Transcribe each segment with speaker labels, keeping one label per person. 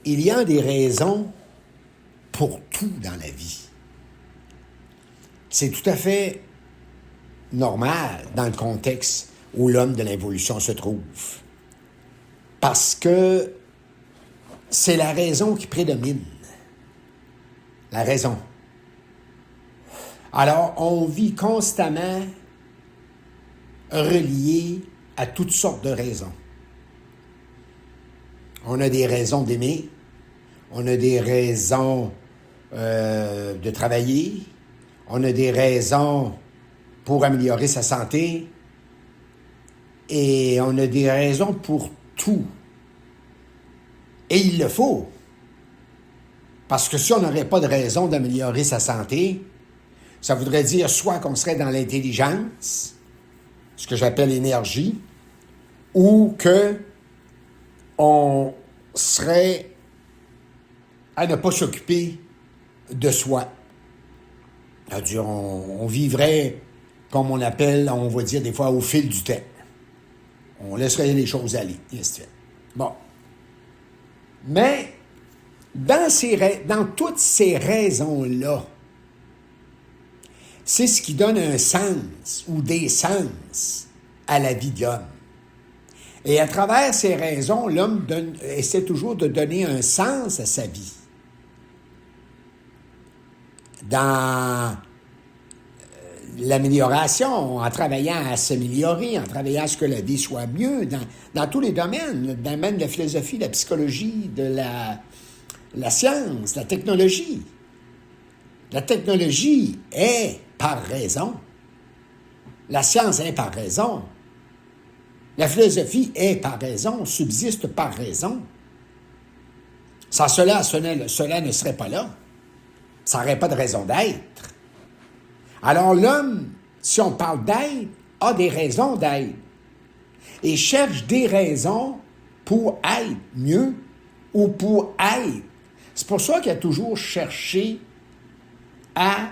Speaker 1: il y a des raisons pour tout dans la vie. C'est tout à fait normal dans le contexte où l'homme de l'évolution se trouve. Parce que c'est la raison qui prédomine. La raison. Alors, on vit constamment relié à toutes sortes de raisons. On a des raisons d'aimer, on a des raisons de travailler, on a des raisons pour améliorer sa santé, et on a des raisons pour tout. Et il le faut. Parce que si on n'aurait pas de raison d'améliorer sa santé, ça voudrait dire soit qu'on serait dans l'intelligence, ce que j'appelle l'énergie, ou que on serait à ne pas s'occuper de soi. C'est-à-dire, on vivrait, comme on appelle, on va dire des fois, au fil du temps. On laisserait les choses aller, et ainsi de suite. Bon. Mais, dans toutes ces raisons-là, c'est ce qui donne un sens ou des sens à la vie de l'homme. Et à travers ces raisons, l'homme essaie toujours de donner un sens à sa vie. Dans l'amélioration, en travaillant à s'améliorer, en travaillant à ce que la vie soit mieux, dans tous les domaines, le domaine de la philosophie, de la psychologie, de la science, la technologie. La technologie est par raison. La science est par raison. La philosophie est par raison, subsiste par raison. Sans cela ne serait pas là. Ça n'aurait pas de raison d'être. Alors l'homme, si on parle d'être, a des raisons d'être. Et cherche des raisons pour être mieux ou pour être. C'est pour ça qu'il a toujours cherché à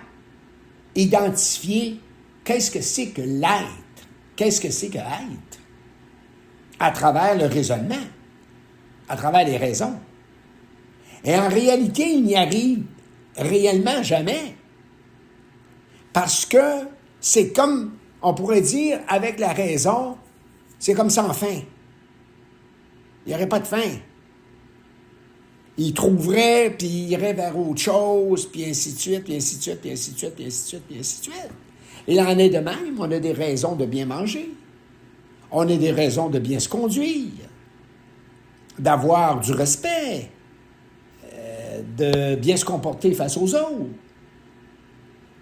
Speaker 1: identifier qu'est-ce que c'est que l'être, qu'est-ce que c'est que être, à travers le raisonnement, à travers les raisons. Et en réalité, il n'y arrive réellement jamais. Parce que c'est comme, on pourrait dire, avec la raison, c'est comme sans fin. Il n'y aurait pas de fin. Il trouverait, puis il irait vers autre chose, puis ainsi de suite, puis ainsi de suite, puis ainsi de suite, puis ainsi de suite, puis ainsi de suite. Il en est de même, on a des raisons de bien manger. On a des raisons de bien se conduire, d'avoir du respect, de bien se comporter face aux autres,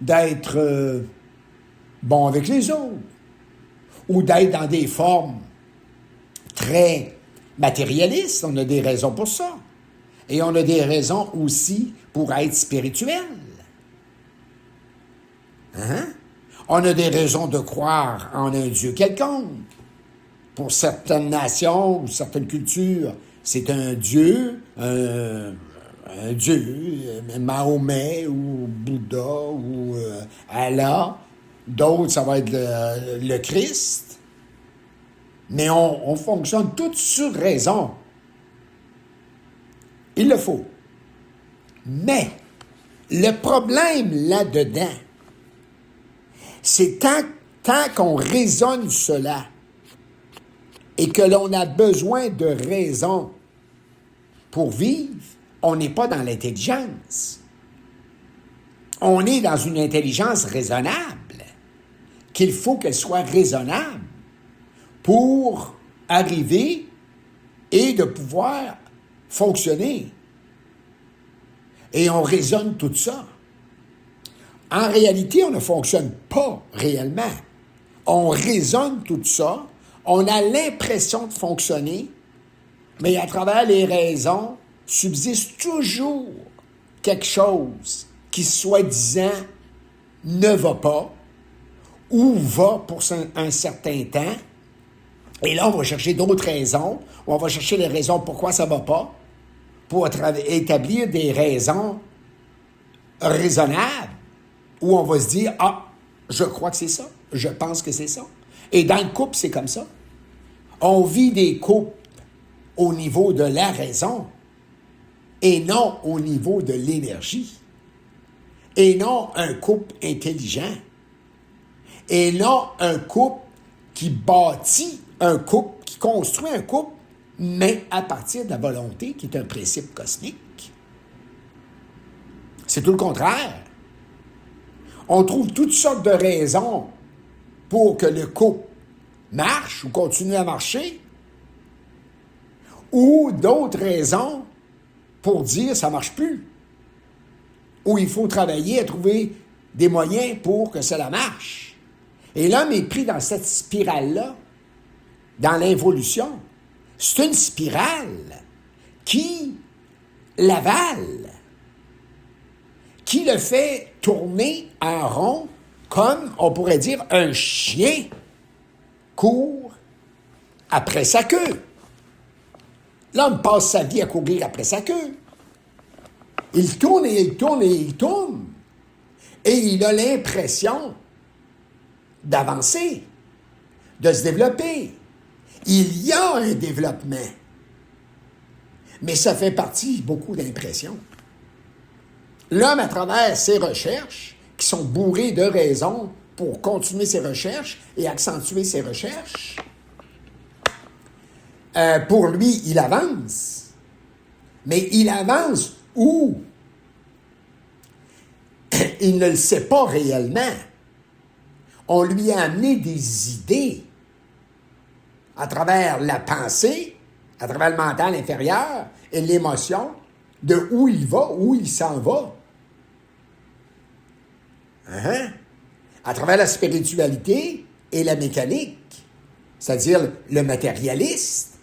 Speaker 1: d'être bon avec les autres, ou d'être dans des formes très matérialistes. On a des raisons pour ça. Et on a des raisons aussi pour être spirituel. Hein? On a des raisons de croire en un Dieu quelconque. Pour certaines nations ou certaines cultures, c'est un Dieu, Mahomet ou Bouddha ou Allah. D'autres, ça va être le Christ. Mais on fonctionne tous sur raison. Il le faut. Mais le problème là-dedans, c'est tant qu'on raisonne cela et que l'on a besoin de raison pour vivre, on n'est pas dans l'intelligence. On est dans une intelligence raisonnable, qu'il faut qu'elle soit raisonnable pour arriver et de pouvoir fonctionner. Et on raisonne tout ça. En réalité, on ne fonctionne pas réellement. On raisonne tout ça, on a l'impression de fonctionner, mais à travers les raisons, subsiste toujours quelque chose qui, soi-disant, ne va pas ou va pour un certain temps. Et là, on va chercher d'autres raisons, on va chercher les raisons pourquoi ça ne va pas, pour établir des raisons raisonnables, où on va se dire, ah, je crois que c'est ça, je pense que c'est ça. Et dans le couple, c'est comme ça. On vit des couples au niveau de la raison, et non au niveau de l'énergie, et non un couple intelligent, et non un couple qui bâtit un couple, qui construit un couple, mais à partir de la volonté, qui est un principe cosmique. C'est tout le contraire. On trouve toutes sortes de raisons pour que le couple marche ou continue à marcher, ou d'autres raisons pour dire ça ne marche plus, ou il faut travailler à trouver des moyens pour que cela marche. Et l'homme est pris dans cette spirale-là, dans l'involution. C'est une spirale qui l'avale, qui le fait tourner en rond comme, on pourrait dire, un chien court après sa queue. L'homme passe sa vie à courir après sa queue. Il tourne et il tourne et il tourne. Et il a l'impression d'avancer, de se développer. Il y a un développement. Mais ça fait partie beaucoup d'impressions. L'homme, à travers ses recherches, qui sont bourrées de raisons pour continuer ses recherches et accentuer ses recherches, pour lui, il avance. Mais il avance où? Il ne le sait pas réellement. On lui a amené des idées à travers la pensée, à travers le mental inférieur et l'émotion, de où il va, où il s'en va. À travers la spiritualité et la mécanique, c'est-à-dire le matérialiste,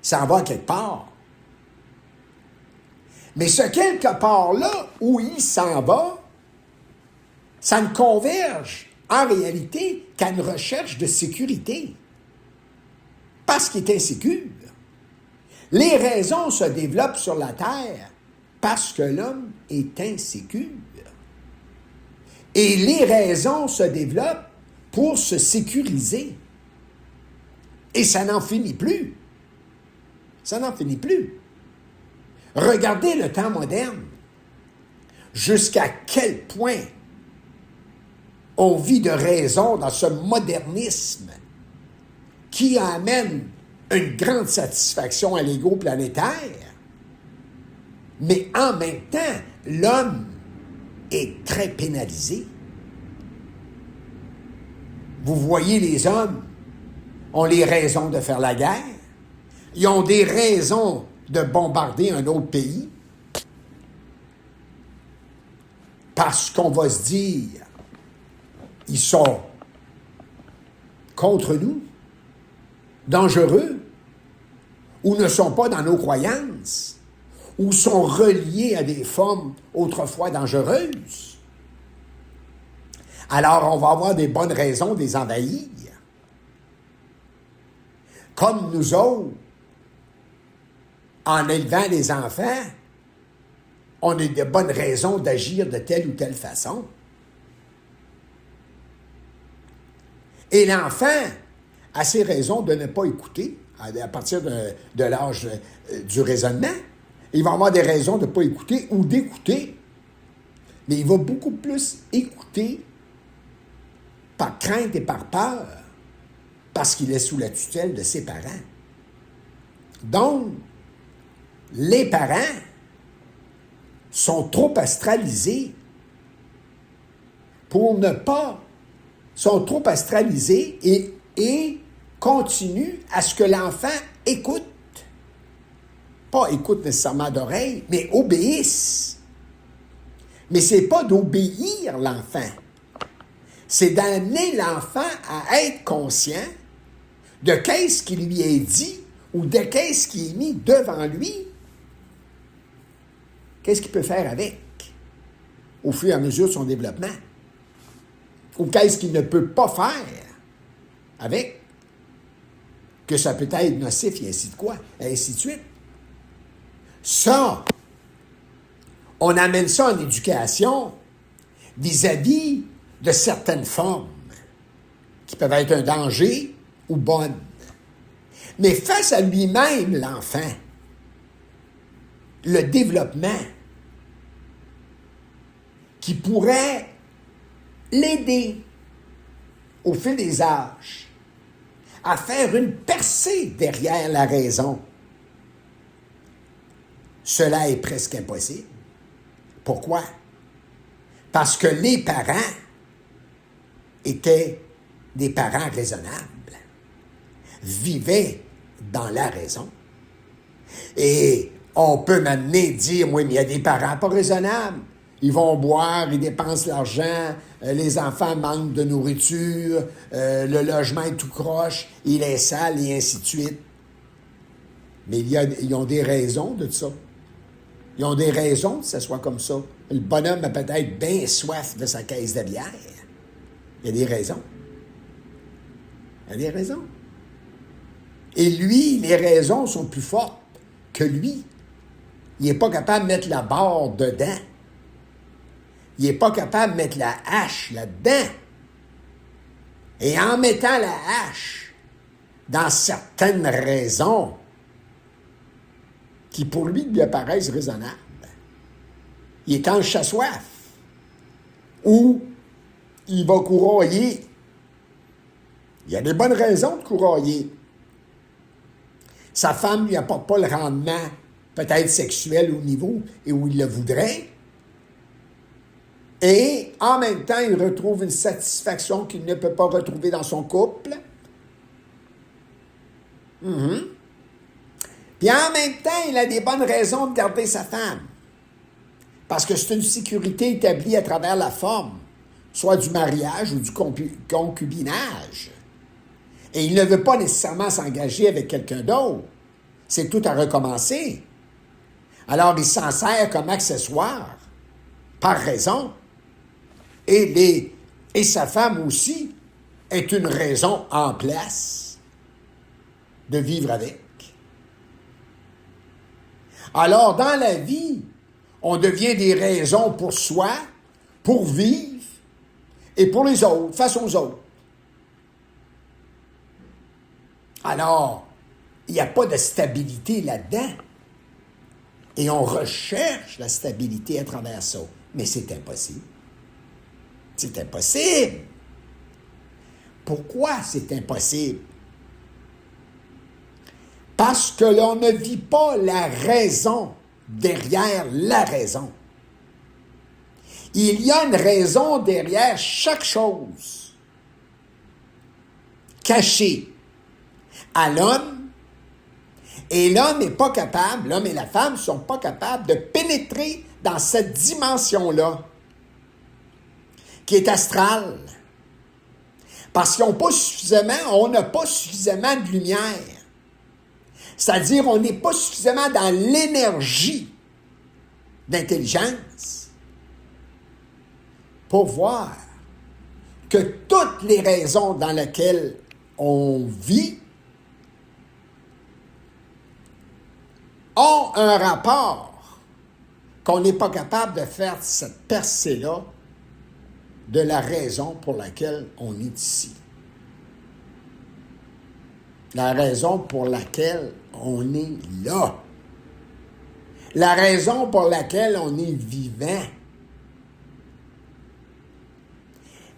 Speaker 1: s'en va quelque part. Mais ce quelque part-là, où il s'en va, ça ne converge en réalité qu'à une recherche de sécurité. Parce qu'il est insécure. Les raisons se développent sur la Terre parce que l'homme est insécure. Et les raisons se développent pour se sécuriser. Et ça n'en finit plus. Ça n'en finit plus. Regardez le temps moderne. Jusqu'à quel point on vit de raison dans ce modernisme qui amène une grande satisfaction à l'ego planétaire, mais en même temps, l'homme est très pénalisé. Vous voyez, les hommes ont les raisons de faire la guerre, ils ont des raisons de bombarder un autre pays, parce qu'on va se dire, ils sont contre nous, dangereux, ou ne sont pas dans nos croyances, ou sont reliés à des formes autrefois dangereuses. Alors on va avoir des bonnes raisons de les envahir. Comme nous autres, en élevant les enfants, on a de bonnes raisons d'agir de telle ou telle façon. Et l'enfant a ses raisons de ne pas écouter à partir de l'âge du raisonnement. Il va avoir des raisons de ne pas écouter ou d'écouter, mais il va beaucoup plus écouter par crainte et par peur parce qu'il est sous la tutelle de ses parents. Donc, les parents sont trop astralisés sont trop astralisés et continuent à ce que l'enfant écoute. Pas écoute nécessairement d'oreille, mais obéisse. Mais c'est pas d'obéir l'enfant. C'est d'amener l'enfant à être conscient de qu'est-ce qui lui est dit ou de qu'est-ce qui est mis devant lui. Qu'est-ce qu'il peut faire avec au fur et à mesure de son développement? Ou qu'est-ce qu'il ne peut pas faire avec? Que ça peut être nocif et ainsi de suite. Ça, on amène ça en éducation vis-à-vis de certaines formes qui peuvent être un danger ou bonnes. Mais face à lui-même, l'enfant, le développement qui pourrait l'aider au fil des âges à faire une percée derrière la raison. Cela est presque impossible. Pourquoi? Parce que les parents étaient des parents raisonnables, vivaient dans la raison. Et on peut m'amener dire, oui, mais il y a des parents pas raisonnables. Ils vont boire, ils dépensent l'argent, les enfants manquent de nourriture, le logement est tout croche, il est sale et ainsi de suite. Mais ils ont des raisons de ça. Ils ont des raisons que ça soit comme ça. Le bonhomme a peut-être bien soif de sa caisse de bière. Il y a des raisons. Il y a des raisons. Et lui, les raisons sont plus fortes que lui. Il n'est pas capable de mettre la barre dedans. Il n'est pas capable de mettre la hache là-dedans. Et en mettant la hache dans certaines raisons qui pour lui apparaissent raisonnables, il est en chasse-soif ou il va courailler. Il y a des bonnes raisons de courailler. Sa femme ne lui apporte pas le rendement, peut-être sexuel au niveau et où il le voudrait. Et en même temps, il retrouve une satisfaction qu'il ne peut pas retrouver dans son couple. Puis en même temps, il a des bonnes raisons de garder sa femme. Parce que c'est une sécurité établie à travers la forme, soit du mariage ou du concubinage. Et il ne veut pas nécessairement s'engager avec quelqu'un d'autre. C'est tout à recommencer. Alors, il s'en sert comme accessoire, par raison. Et sa femme aussi est une raison en place de vivre avec. Alors, dans la vie, on devient des raisons pour soi, pour vivre, et pour les autres, face aux autres. Alors, il n'y a pas de stabilité là-dedans. Et on recherche la stabilité à travers ça. Mais c'est impossible. C'est impossible. Pourquoi c'est impossible? Parce que l'on ne vit pas la raison derrière la raison. Il y a une raison derrière chaque chose, cachée à l'homme, et l'homme n'est pas capable, l'homme et la femme ne sont pas capables de pénétrer dans cette dimension-là, qui est astrale. Parce qu'on n'a pas suffisamment de lumière. C'est-à-dire, on n'est pas suffisamment dans l'énergie d'intelligence pour voir que toutes les raisons dans lesquelles on vit ont un rapport qu'on n'est pas capable de faire cette percée-là de la raison pour laquelle on est ici. La raison pour laquelle on est là. La raison pour laquelle on est vivant.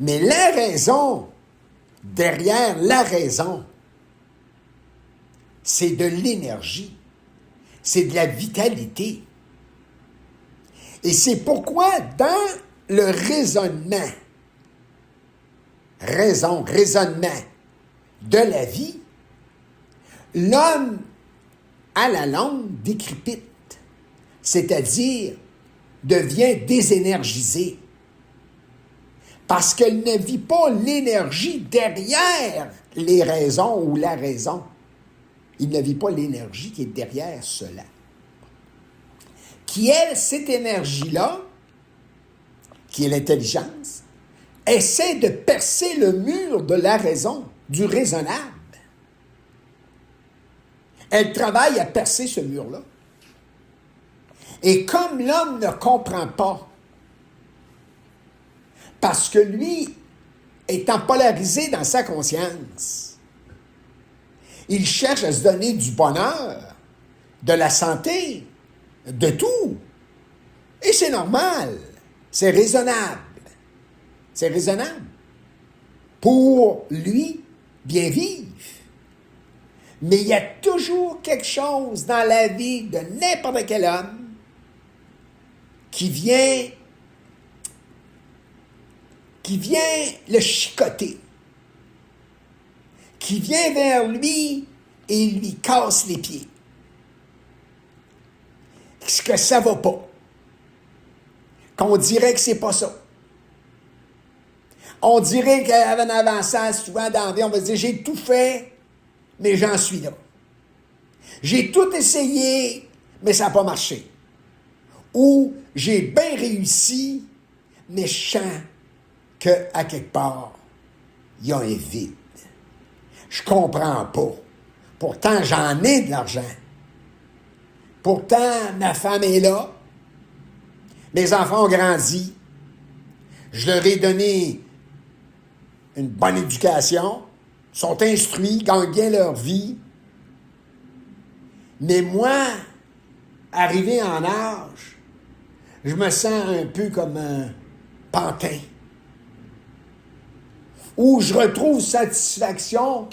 Speaker 1: Mais la raison, derrière la raison, c'est de l'énergie. C'est de la vitalité. Et c'est pourquoi dans le raisonnement de la vie, l'homme, à la longue, décrépite, c'est-à-dire devient désénergisé, parce qu'elle ne vit pas l'énergie derrière les raisons ou la raison. Il ne vit pas l'énergie qui est derrière cela. Qui, elle, cette énergie-là, qui est l'intelligence, essaie de percer le mur de la raison, du raisonnable. Elle travaille à percer ce mur-là. Et comme l'homme ne comprend pas, parce que lui, étant polarisé dans sa conscience, il cherche à se donner du bonheur, de la santé, de tout. Et c'est normal. C'est raisonnable. C'est raisonnable. Pour lui, bien vivre. Mais il y a toujours quelque chose dans la vie de n'importe quel homme qui vient le chicoter, qui vient vers lui et lui casse les pieds. Est-ce que ça va pas? Qu'on dirait que c'est pas ça. On dirait qu'avant avançant souvent dans la vie, on va se dire, j'ai tout fait, mais j'en suis là. J'ai tout essayé, mais ça n'a pas marché. Ou j'ai bien réussi, mais je sens qu'à quelque part, il y a un vide. Je comprends pas. Pourtant, j'en ai de l'argent. Pourtant, ma femme est là. Mes enfants ont grandi. Je leur ai donné une bonne éducation, sont instruits, gagnent bien leur vie. Mais moi, arrivé en âge, je me sens un peu comme un pantin, où je retrouve satisfaction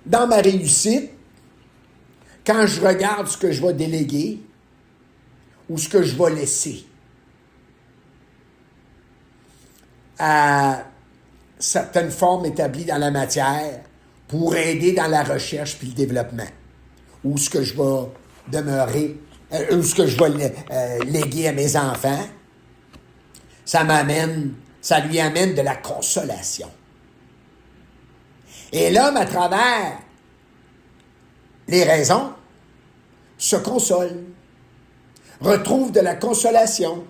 Speaker 1: dans ma réussite quand je regarde ce que je vais déléguer ou ce que je vais laisser à certaines formes établies dans la matière pour aider dans la recherche puis le développement, ou ce que je vais demeurer, ou ce que je vais léguer à mes enfants, ça lui amène de la consolation. Et l'homme, à travers les raisons, se console, retrouve de la consolation.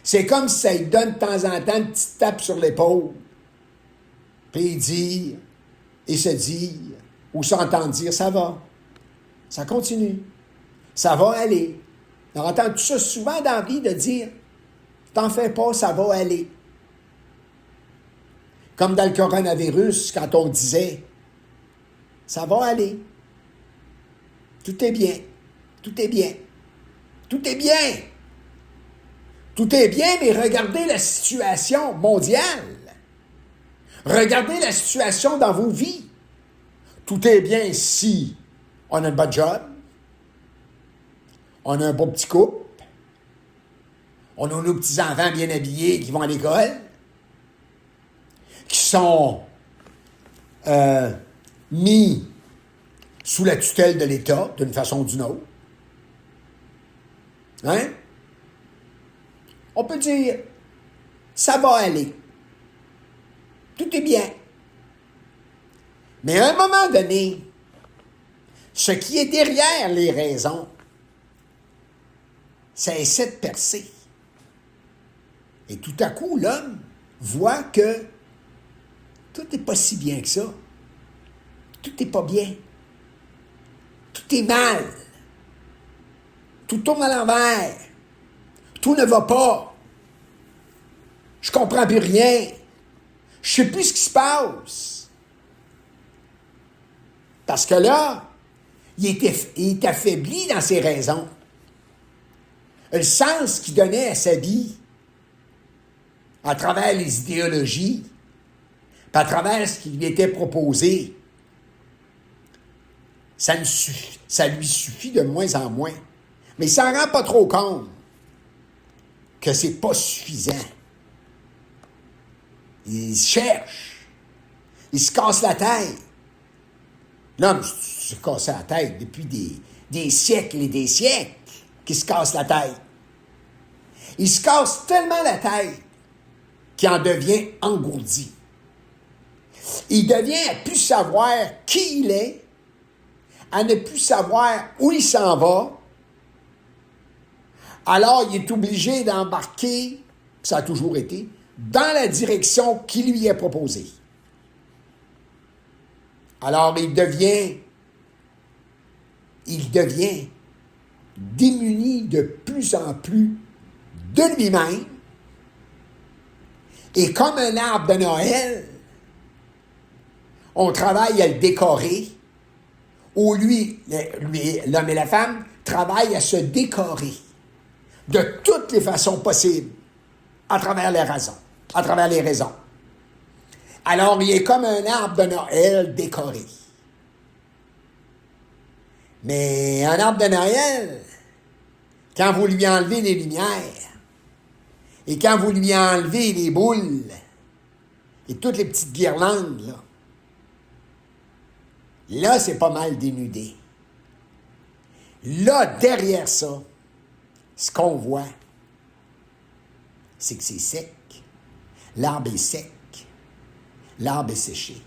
Speaker 1: C'est comme si ça lui donne de temps en temps une petite tape sur l'épaule. Puis dire, et se dire, ou s'entendre dire, ça va, ça continue, ça va aller. On entend tout ça souvent dans la vie de dire, t'en fais pas, ça va aller. Comme dans le coronavirus, quand on disait, ça va aller. Tout est bien, tout est bien, tout est bien. Tout est bien, mais regardez la situation mondiale. Regardez la situation dans vos vies. Tout est bien si on a un bon job, on a un beau petit couple, on a nos petits-enfants bien habillés qui vont à l'école, qui sont mis sous la tutelle de l'État d'une façon ou d'une autre. Hein? On peut dire, ça va aller. Tout est bien. Mais à un moment donné, ce qui est derrière les raisons, ça essaie de percer. Et tout à coup, l'homme voit que tout n'est pas si bien que ça. Tout n'est pas bien. Tout est mal. Tout tourne à l'envers. Tout ne va pas. Je comprends plus rien. Je sais plus ce qui se passe. Parce que là, il est affaibli dans ses raisons. Le sens qu'il donnait à sa vie, à travers les idéologies, puis à travers ce qui lui était proposé, ça lui suffit de moins en moins. Mais il ne s'en rend pas trop compte que c'est pas suffisant. Il cherche. Il se casse la tête. L'homme se casse la tête depuis des siècles et des siècles qu'il se casse la tête. Il se casse tellement la tête qu'il en devient engourdi. Il devient à ne plus savoir qui il est, à ne plus savoir où il s'en va. Alors, il est obligé d'embarquer, ça a toujours été, dans la direction qui lui est proposée. Alors, il devient démuni de plus en plus de lui-même. Et comme un arbre de Noël, on travaille à le décorer, où l'homme et la femme, travaille à se décorer de toutes les façons possibles à travers les raisons, à travers les raisons. Alors, il est comme un arbre de Noël décoré. Mais un arbre de Noël, quand vous lui enlevez les lumières, et quand vous lui enlevez les boules, et toutes les petites guirlandes, là, c'est pas mal dénudé. Là, derrière ça, ce qu'on voit, c'est que c'est sec. L'arbre est sec. L'arbre est séché.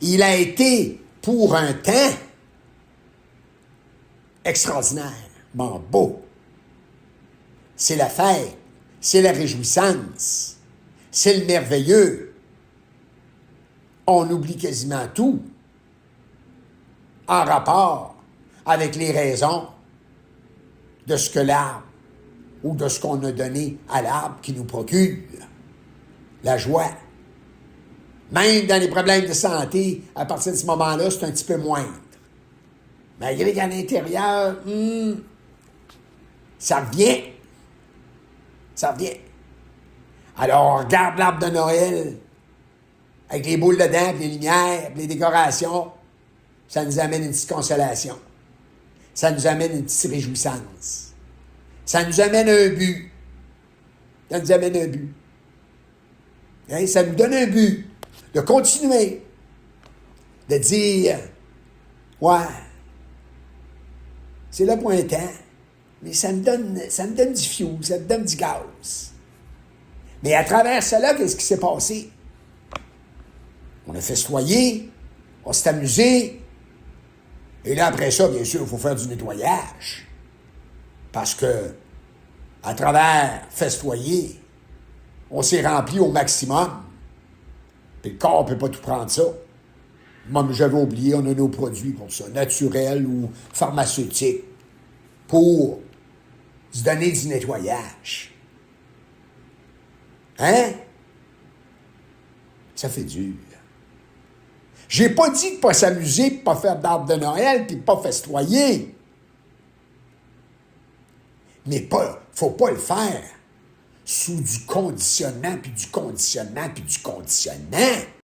Speaker 1: Il a été, pour un temps, extraordinairement beau. C'est la fête, c'est la réjouissance, c'est le merveilleux. On oublie quasiment tout en rapport avec les raisons de ce que l'arbre ou de ce qu'on a donné à l'arbre qui nous procure la joie. Même dans les problèmes de santé, à partir de ce moment-là, c'est un petit peu moindre. Malgré qu'à l'intérieur, ça revient. Ça revient. Alors, on regarde l'arbre de Noël avec les boules dedans, puis les lumières, puis les décorations. Ça nous amène une petite consolation. Ça nous amène une petite réjouissance. Ça nous amène un but. Ça nous amène un but. Hein? Ça nous donne un but de continuer, de dire, ouais, c'est le pointant, mais ça me donne du fuel, ça me donne du gaz. Mais à travers cela, qu'est-ce qui s'est passé? On a festoyé, on s'est amusé, et là, après ça, bien sûr, il faut faire du nettoyage. Parce que, à travers festoyer, on s'est rempli au maximum. Puis le corps ne peut pas tout prendre ça. Moi, j'avais oublié, on a nos produits pour ça, naturels ou pharmaceutiques, pour se donner du nettoyage. Hein? Ça fait dur. J'ai pas dit de ne pas s'amuser, de ne pas faire d'arbre de Noël, puis de ne pas festoyer. Mais faut pas le faire sous du conditionnement, puis du conditionnement, puis du conditionnement.